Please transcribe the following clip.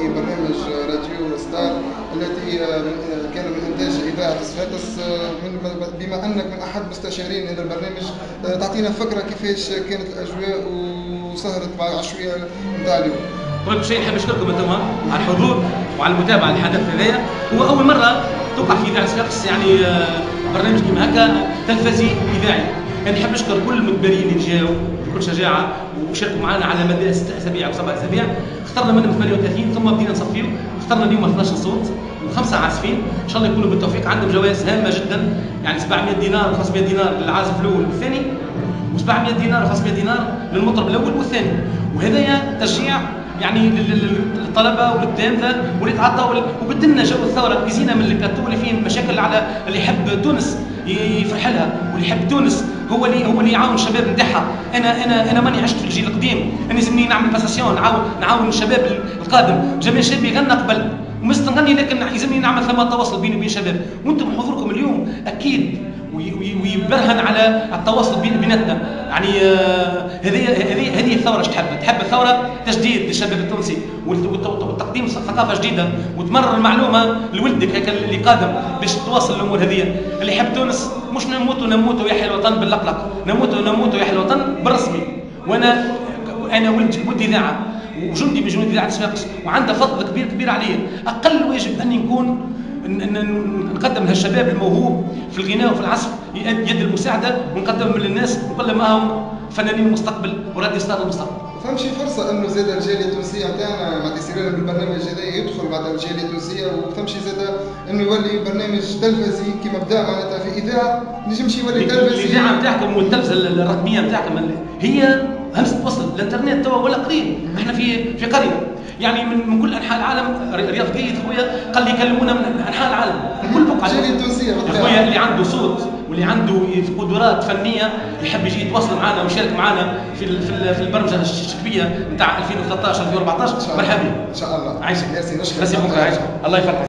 في برنامج راديو ستار التي كان من إنتاج إذاعة صفاقس. بما أنك من أحد مستشارين هذا البرنامج، تعطينا فكرة كيفاش كانت الأجواء وسهرت مع العشوائية نتاع اليوم. أول شيء نحب نشكركم أنتم على الحضور وعلى المتابعة للحدث هذايا. هو أول مرة توقع في إذاعة صفاقس يعني برنامج كيما هكا تلفزي إذاعي. يعني نحب نشكر كل المتبرعين اللي جاوا بكل شجاعة وشاركوا معنا على مدى 6 أسابيع أو 7 أسابيع. اخترنا منهم 38 ثم بدينا نصفيو. اخترنا اليوم 12 صوت و5 عازفين، إن شاء الله يكونوا بالتوفيق. عندهم جوائز هامة جدا، يعني 700 دينار و500 دينار للعازف الأول والثاني، و700 دينار و500 دينار للمطرب الأول والثاني. وهذايا تشجيع يعني للطلبه وللتلامذه واللي تعطوا وبدلنا جو الثوره. كزينا من البلاتو اللي فيه مشاكل على اللي يحب تونس يفرح لها، واللي يحب تونس هو اللي يعاون الشباب نتاعها. انا ماني عشت في الجيل القديم، انا لازمني نعمل باساسيون، نعاون الشباب القادم. جميع شابي غنى قبل ومست نغني، لكن يلزمني نعمل ثم تواصل بيني وبين الشباب. وانتم حضوركم اليوم اكيد ويبرهن على التواصل بيناتنا. يعني هذه الثوره ايش تحب الثوره تجديد للشباب التونسي وتقديم ثقافه جديده وتمرر المعلومه لولدك هيك اللي قادم باش تواصل الامور هذه. اللي يحب تونس مش نموتوا يحيى الوطن باللقلق، نموتوا يحيى الوطن بالرسمي. وانا ولد اذاعه وجندي من جنود اذاعه صفاقس، وعنده فضل كبير علي. اقل واجب اني نكون نقدم للشباب الموهوب في الغناء وفي العزف يد المساعده، ونقدمهم للناس ونقول لهم معهم فنانين المستقبل وراديو ستار المستقبل. فهمشي فرصه انه زاد الجاليه التونسيه نتاعنا مع يصير بالبرنامج هذا يدخل بعد الجاليه التونسيه، وفهمشي زاد انه يولي برنامج تلفزي كما بدا معناتها في اذاعه نجمش يولي تلفزي. الاذاعه نتاعكم والتلفزه الرقميه نتاعكم هي همزه وصل. الانترنت توا ولا قريب، احنا في قريه يعني من كل انحاء العالم. رياض قيد خويا قال لي يكلمونا من انحاء العالم من كل بقعه. الجاليه التونسيه خويا اللي عنده صوت واللي عنده قدرات فنيه يحب يجي يتواصل معنا ويشارك معنا في البرمجه الشبيه نتاع 2013 2014 مرحبا ان شاء الله. عايشك ياسين، نشكرك. بس يبقى عايشك، الله يفرحك.